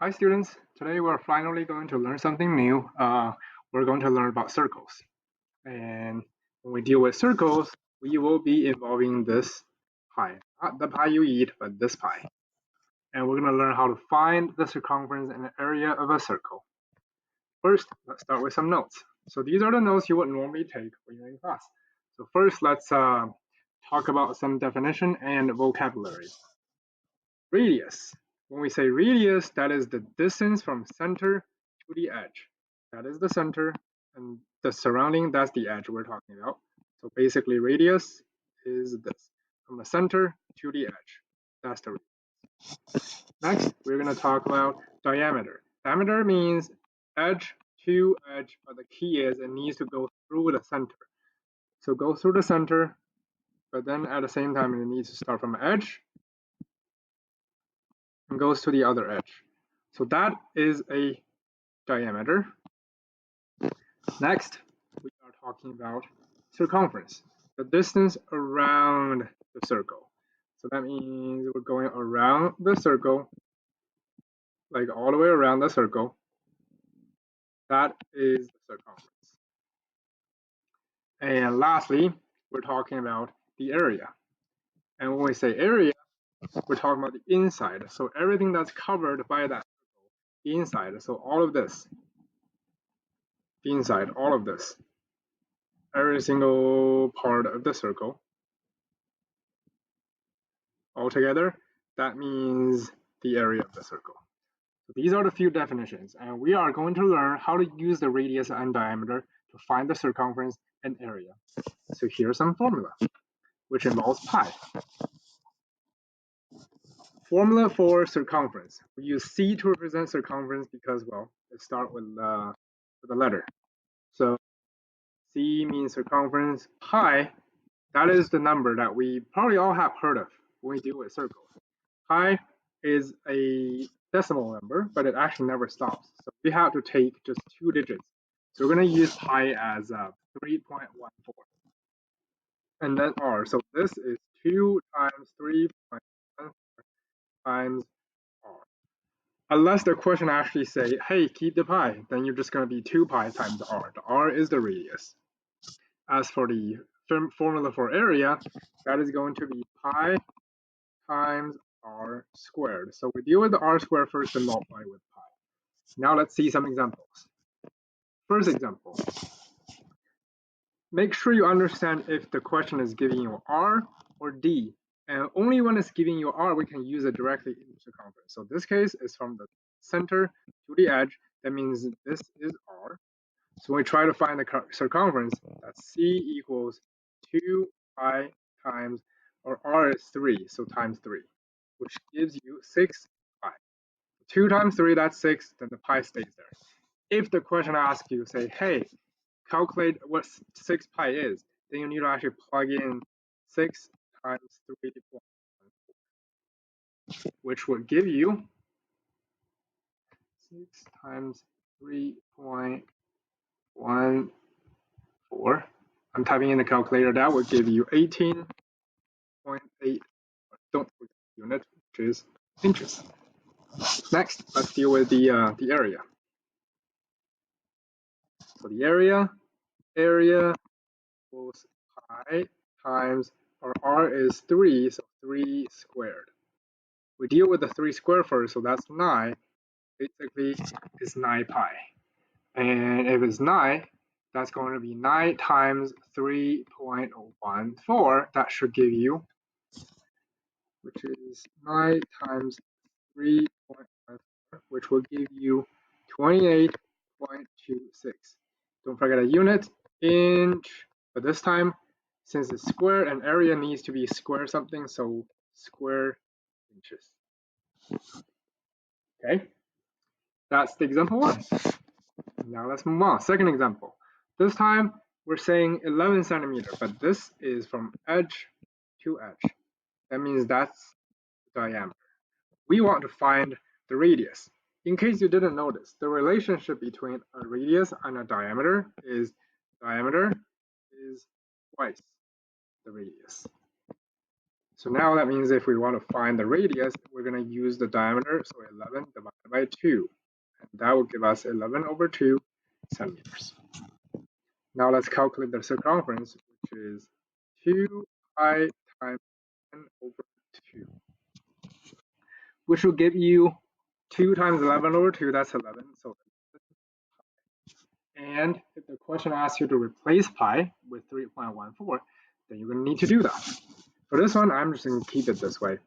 Hi students, today we're finally going to learn something new. We're going to learn about circles. And when we deal with circles, we will be involving this pie. Not the pie you eat, but this pie. And we're going to learn how to find the circumference and the area of a circle. First, let's start with some notes. So these are the notes you would normally take when you're in class. So first, let's talk about some definition and vocabulary. Radius. When we say radius, that is the distance from center to the edge. That is the center, and the surrounding, that's the edge we're talking about. So basically, radius is this, from the center to the edge. That's the radius. Next, we're going to talk about diameter. Diameter means edge to edge, but the key is it needs to go through the center. So go through the center, but then at the same time, it needs to start from edge and goes to the other edge. So that is a diameter. Next, we are talking about circumference, the distance around the circle. So that means we're going around the circle, like all the way around the circle. That is the circumference. And lastly, we're talking about the area. And when we say area, we're talking about the inside. So everything that's covered by that circle, the inside. So all of this, the inside, all of this, every single part of the circle altogether, that means the area of the circle. So these are the few definitions, and we are going to learn how to use the radius and diameter to find the circumference and area. So here's some formula, which involves pi. Formula for circumference. We use C to represent circumference because, well, it starts with a letter. So C means circumference. Pi, that is the number that we probably all have heard of when we deal with circles. Pi is a decimal number, but it actually never stops. So we have to take just 2 digits. So we're going to use pi as 3.14. And then r. So this is 2 times 3.14 times r. Unless the question actually say, hey, keep the pi, then you're just going to be 2 pi times r. The r is the radius. As for the formula for area, that is going to be pi times r squared. So we deal with the r squared first and multiply with pi. Now let's see some examples. First example. Make sure you understand if the question is giving you r or d. And only when it's giving you r, we can use it directly in circumference. So this case is from the center to the edge. That means this is r. So when we try to find the circumference, that's c equals 2 pi times, or r is 3, so times 3, which gives you 6 pi. 2 times 3, that's 6, then the pi stays there. If the question asks you, say, hey, calculate what 6 pi is, then you need to actually plug in 6 times 3.14, which would give you 6 times 3.14. I'm typing in the calculator. That would give you 18.8. Don't forget the unit, which is inches. Next, let's deal with the area. So the area equals pi times, our r is 3, so 3 squared. We deal with the 3 squared first, so that's 9. Basically, it's 9 pi. And if it's 9, that's going to be 9 times 3.14. That should give you, which is 9 times 3.14, which will give you 28.26. Don't forget a unit, inch. But this time, since it's square and area needs to be square something, so square inches. Okay, that's the example 1. Now let's move on. Second example. This time we're saying 11 centimeter, but this is from edge to edge. That means that's the diameter. We want to find the radius. In case you didn't notice, the relationship between a radius and a diameter is twice the radius. So now that means if we want to find the radius, we're going to use the diameter, so 11 divided by 2. And that will give us 11/2 centimeters. Now let's calculate the circumference, which is 2 pi times 10/2, which will give you 2 times 11/2, that's 11. So, and if the question asks you to replace pi with 3.14, then you're going to need to do that. For this one, I'm just going to keep it this way.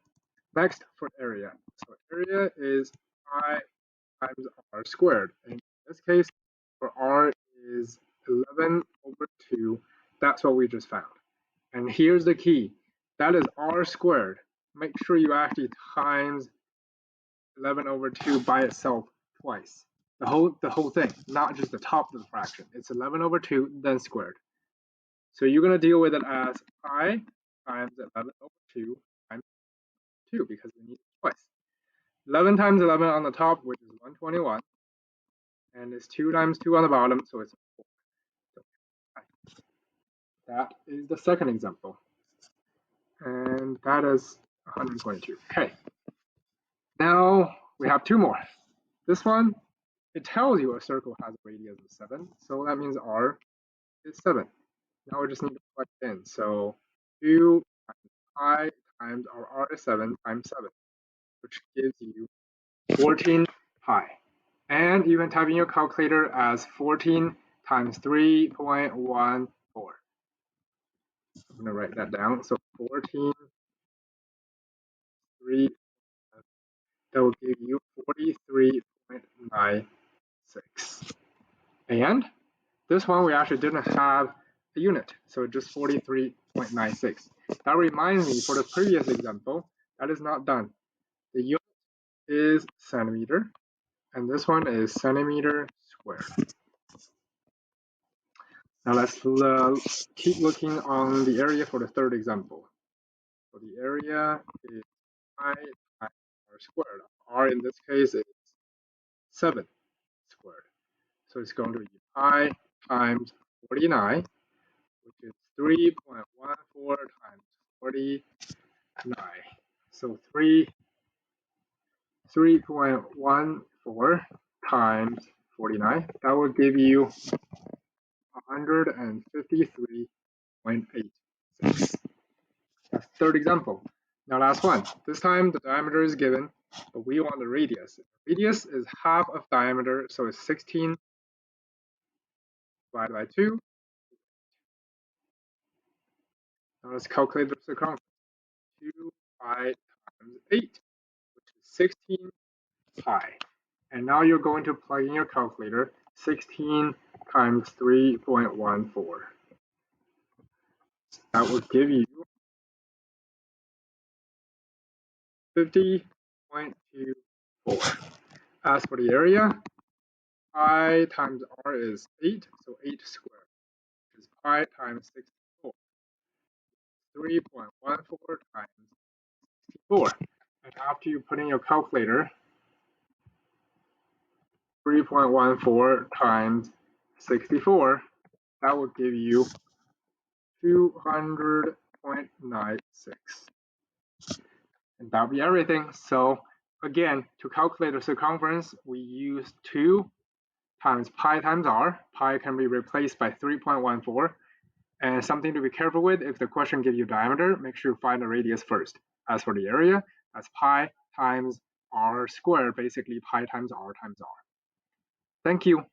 Next, for area. So area is pi times r squared. And in this case, for r is 11/2. That's what we just found. And here's the key. That is r squared. Make sure you actually times 11/2 by itself twice. The whole thing, not just the top of the fraction. It's 11/2 then squared. So you're going to deal with it as pi times 11/2 times 2 because we need it twice. 11 times 11 on the top, which is 121, and it's 2 times 2 on the bottom, so it's 4. So that is the second example, and that is 122. Okay, now we have 2 more. This one, it tells you a circle has a radius of 7, so that means r is 7. Now we just need to plug it in. So 2 times pi times our r is 7 times 7, which gives you 14 pi. And you can type in your calculator as 14 times 3.14. I'm going to write that down. So 14, 3, that will give you 43.96. And this one, we actually didn't have a unit, so just 43.96. That reminds me, for the previous example, that is not done. The unit is centimeter, and this one is centimeter squared. Now let's keep looking on the area for the third example. So the area is pi times r squared. R in this case is 7 squared. So it's going to be pi times 49, which is 3.14 times 49. So 3.14 times 49, that will give you 153.86. That's the third example. Now last one. This time the diameter is given, but we want the radius. The radius is half of diameter, so it's 16 divided by 2. Now let's calculate the circumference. 2 pi times 8, which is 16 pi. And now you're going to plug in your calculator. 16 times 3.14. That will give you 50.24. As for the area, pi times r is 8, so 8 squared, which is pi times 64. 3.14 times 64. And after you put in your calculator, 3.14 times 64, that will give you 200.96. And that'll be everything. So again, to calculate the circumference, we use 2 times pi times r. Pi can be replaced by 3.14. And something to be careful with, if the question gives you diameter, make sure you find the radius first. As for the area, that's pi times r squared, basically pi times r times r. Thank you.